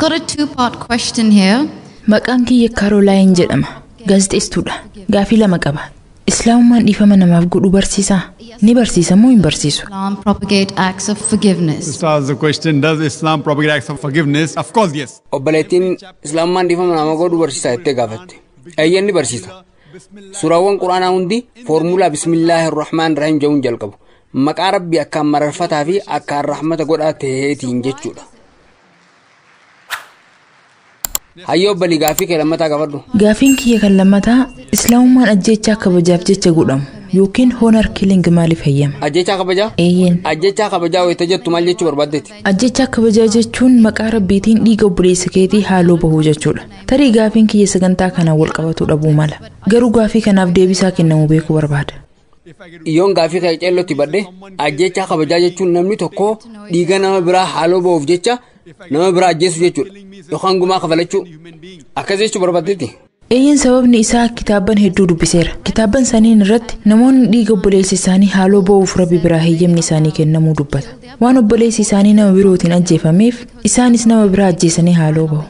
got a two-part question here. Maqaan kiyya Caroline jedhama. Gaazexeessituudha. Gaafii lama qaba. Islaamummaan dhiifama namaaf godhu barsiisaa? Ni barsiisa moo hin barsiisu? Islam propagate acts of forgiveness. Ustaz, the question, does Islam propagate acts of forgiveness? Of course, yes. Obboleettiin Islaamummaan dhiifama nama godhu barsiisaa jettee gaafatte. Eeyyeen ni barsiisa. Suuraawwan Quraanaa hundi foormulaa Bismillaahir Rahmaanir Rahiim jedhuun jalqabu. Maqaa Rabbi akkaan mararfataa fi akkaan rahmata godhaa ta'eetiin jechuudha. Hayyoo obbolii gaafii kee lammataa gaafadhu. Gaafiin kiyya kan lammataa Islaamummaan ajjeechaa kabajaaf jecha godhamu yookiin honor killing maaliif hayyama? Ajjeechaa kabajaa? Eeyyeen. Ajjeechaa kabajaa wayita jettu maal jechuu barbaaddeeti? Ajjeechaa kabajaa jechuun maqaa Rabbiitiin dhiiga obboleessa keetii haaloo bahuu jechuudha. Tarii gaafiin kiyya sagantaa kanaan wal qabatu dhabuu mala. Garuu gaafii kanaaf deebisaa kennamu beekuu barbaada. Yoon gaafii kee ceellootti badde ajjeechaa kabajaa jechuun namni tokko dhiiga nama biraa haaloo bahuuf jecha nama biraa ajjeesu jechuudha. Yookaan gumaa kafalachuu akkas jechuu barbaaddeeti. Eeyyeen sababni isaa kitaaban hedduu dubbiseera. Kitaaban saniin irratti namoonni dhiiga obboleessa isaanii haaloo bahuuf Rabbi biraa heeyyamni isaanii kennamuu dubbata. Waan obboleessi isaanii nama birootiin ajjeefameef isaanis nama biraa ajjeesanii haaloo bahu.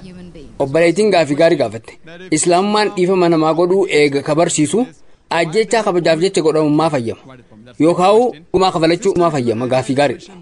Obboleettiin gaafii gaarii gaafatte. Islaamummaan dhiifama namaa godhuu eega ka barsiisu ajjeechaa kabajaaf jecha godhamummaa fayyama. Yookaan gumaa kafalachuu maa fayyama gaafii gaariidha.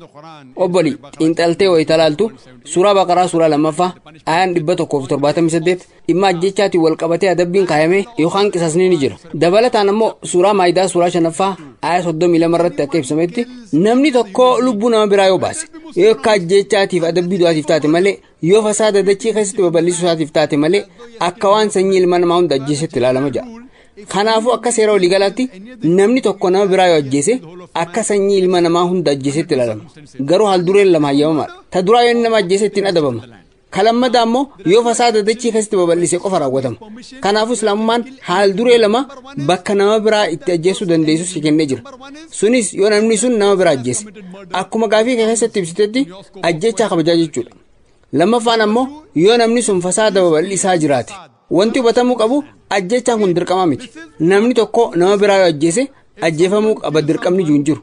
Obbolii xiinxaltee wayita laaltu suuraa Baqaraa suuraa lammaffaa ayaan 178 dhimma ajjeechaatiin wal qabatee adabbiin kaayame yookaan qisaasni ni jira. Dabalataan ammoo suuraa Maayidaa suuraa 5ffaa ayaa 32 irratti akka ibsametti namni tokko lubbuu nama biraa yoo baase yoo akka ajjeechaatiif adabbii du'aatiif taate malee yoo fasaada dachii keessatti babal'isuu isaatiif taate malee akka waan sanyii ilma namaa hunda ajjeesetti ilaalama jira. Kanaafuu akka seera waliigalaatti namni tokko nama biraa yoo ajjeese akka sanyii ilma namaa hunda ajjeesetti ilaalama. Garuu haal dureen lama hayyamamaadha. Ta duraa yoo nama ajjeese ittiin adabama. Kalammadaa ammoo yoo fasaada dachii keessatti babal'ise qofa raawwatama. Kanaafuu Islaamummaan haal duree lama bakka nama biraa itti ajjeesuu dandeessu si kennee jira. Sunis yoo namni sun nama biraa ajjeese. Akkuma gaafii keessatti ibsitetti ajjeechaa kabajaa jechuudha. Lammaffaan ammoo yoo namni sun fasaada babal'isaa jiraate. Wanti hubatamuu qabu ajjeechaan kun dirqama miti. Namni tokko nama biraa yoo ajjeese ajjeefamuu qaba dirqamni jiru hin jiru.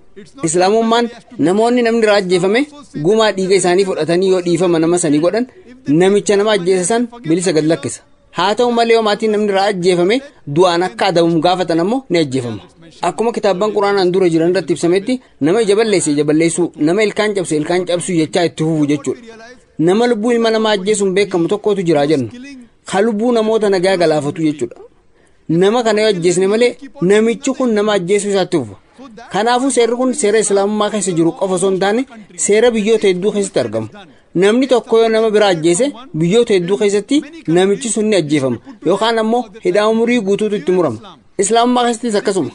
Islaamummaan namoonni namni irraa ajjeefame gumaa dhiiga isaanii fudhatanii yoo dhiifama nama sanii godhan namicha nama ajjeese san bilisa gad lakkisa. Haa ta'u malee yoo maatiin namni irraa ajjeefame du'aan akka adabamu gaafatan ammoo ni ajjeefama. Akkuma kitaabban Quraanaan dura jiran irratti ibsametti nama ija balleesse ija balleessuu nama ilkaan cabse ilkaan cabsuu jechaa itti fufuu jechuudha. Nama lubbuu ilma namaa ajjeesuun beekamu tokkotu jira jennu. Lubbuu namoota nagaa galaafatu jechuudha. Nama kana yoo ajjeesne malee namichi kun nama ajjeesuu isaatti fufa. Kanaafuu seerri kun seera Islaamummaa keessa jiru qofa osoo hin taane seera biyyoota hedduu keessatti argamu. Namni tokko yoo nama biraa ajjeese biyyoota hedduu keessatti namichi sun ni ajjeefama yookaan ammoo hidhaa umurii guutuutu itti murama. Islaamummaa keessattis akkasuma.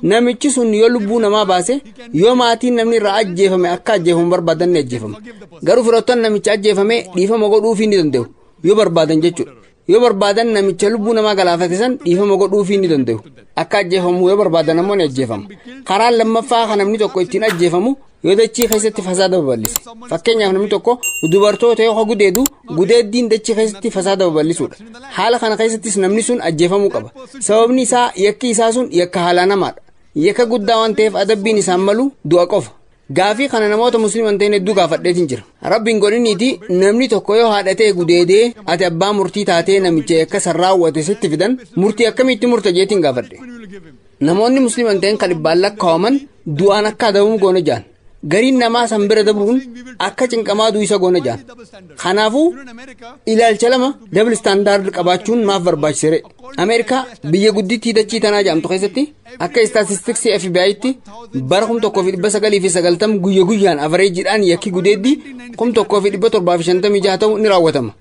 Namichi sun yoo lubbuu namaa baase yoo maatiin namni irraa ajjeefame akka ajjeefamu barbaadan ni ajjeefama. Garuu firoottan namicha ajjeefame dhiifama godhuufii ni danda'u yoo barbaadan jechuudha. Yoo barbaadan namicha lubbuu namaa galaafate san dhiifama godhuufii ni danda'u. Akka ajjeefamu yoo barbaadan ammoo ni ajjeefama. Karaan lammaffaa kan namni tokko ittiin ajjeefamu yoo dachii keessatti fasaada babal'ise. Fakkeenyaaf namni tokko dubartoota yoo gudeedu gudeeddiin dachii keessatti fasaada babal'isuudha. Haala kana keessattis namni sun ajjeefamuu qaba. Sababni isaa yakki isaa sun yakka haalaa namaadha. Yakka guddaa waan ta'eef adabbiin isaan malu du'a qofa. Gaafii kana namoota musliiman ta'in hedduu gaafadheetiin jira. Rabbiin godhiniiti namni tokko yoo haadhatee gudeedee ati abbaa murtii taatee namicha yakka san raawwate sitti fidan murtii akkamitti murta jeetiin gaafadhe. Namoonni musliiman ta'in kan dhibbaan lakkaa'aman du'aan akka adabamu goona jaan. Gariin namaa san bira dabruun akka cinqamaa du'isa goona jaan. Kanaafuu ilaalcha lama dabal istaandaard qabaachuun maaf barbaachiseere. Ameerikaa biyya guddittii dachii tanaa jedhamtu keessatti akka istaatistiksii FBI'tti bara 1990 guyya guyyaan avareejiidhaan yakki gudeeddii 1756 ta'u ni raawwatama.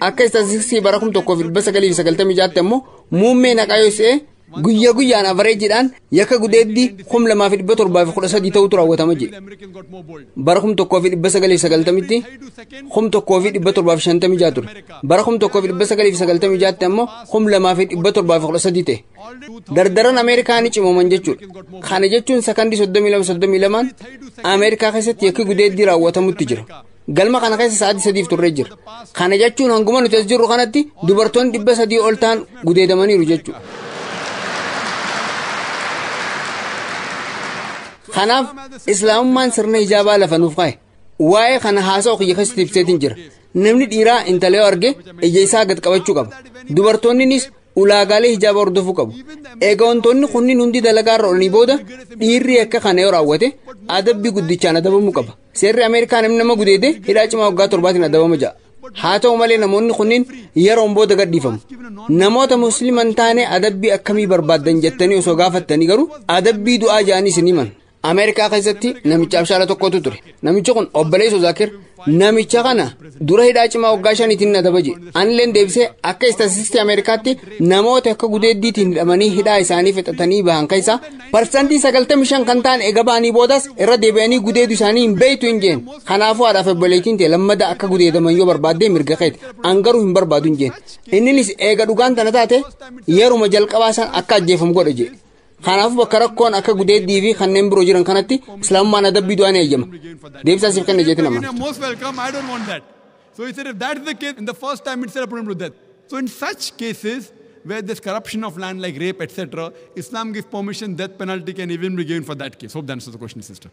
Akka istaatistiksii bara 1996 ammoo muummee naqaa yoo se'e guyya guyyaan avareejiidhaan yakka gudeeddii 2713 ta'utu raawwatama jedhe. Bara 1990tti 1756 ture. Bara 1996 ammoo 2713 ta'e. Dardaran Ameerikaa ni cimooman jechuudha. Kana jechuun sakandii 32 Ameerikaa keessatti yakki gudeeddii raawwatamutti jira. Galma kana keessa sa'aatii 3 turree jira. Kana jechuun hanguma nuti as jirru kanatti dubartoonni 300 ol ta'an gudeedamaniiru jechuudha. Kanaaf Islaamummaan sirna hijaabaa lafa nuuf kaa'e. Waa'ee kana haasa'u kiyya keessatti ibseetiin jira. namni dhiiraa intala yoo arge ija isaa gad qabachuu qaba. Dubartoonnis ulaagaalee hijaaba hordofuu qabu. Egaa wantoonni kunniin hundi dalagaa irra oolanii booda dhiirri akka kana yoo raawwate adabbii guddichaan adabamuu qaba. Seerri Ameerikaa namni nama gudeede hidhaa cimaa waggaa 7 adabama ja'a. Haa ta'u malee namoonni kunniin yeroon booda gadhiifamu. Namoota musliiman taane adabbii akkamii barbaaddan jettanii osoo gaafattanii garuu adabbii du'aa ja'anii isin himan. Ameerikaa keessatti namicha abshaala tokkotu ture. Namichi kun obboleessa Zaakir. Namicha kana dura hidhaa cimaa waggaa 5 adaba jedhe. Anilleen deebisee akka istaatistiksii Ameerikaatti namoota akka gudeeddiitiin hidhamanii hidhaa isaanii fixatanii bahan keessaa parsantii 95 kan ta'an eega ba'anii boodas irra deebi'anii gudeedu isaanii hin beektu hin jeen. Kanaafuu haadhaaf obboleettiin ta'e lammada akka gudeedaman yoo barbaaddee mirga keeti. Angaruu hin barbaadu hin jeen. Innis eega dhugaan tana taate yeruma jalqabaa san akka ajjeefamu godha jedhe. Kanaafuu bakka rakkoon akka gudeeddii fi kanneen biroo jiran kanatti islaamummaan adabbii du'aa ni eeyyama. Deebisaa siif kenna jeetiin amma. Most welcome. I don't want that. So he said, if that is the case, in the first time itself, put him to death. So in such cases where there's corruption of land like rape, etc., Islam gives permission, death penalty can even be given for that case. Hope that answers the question, sister.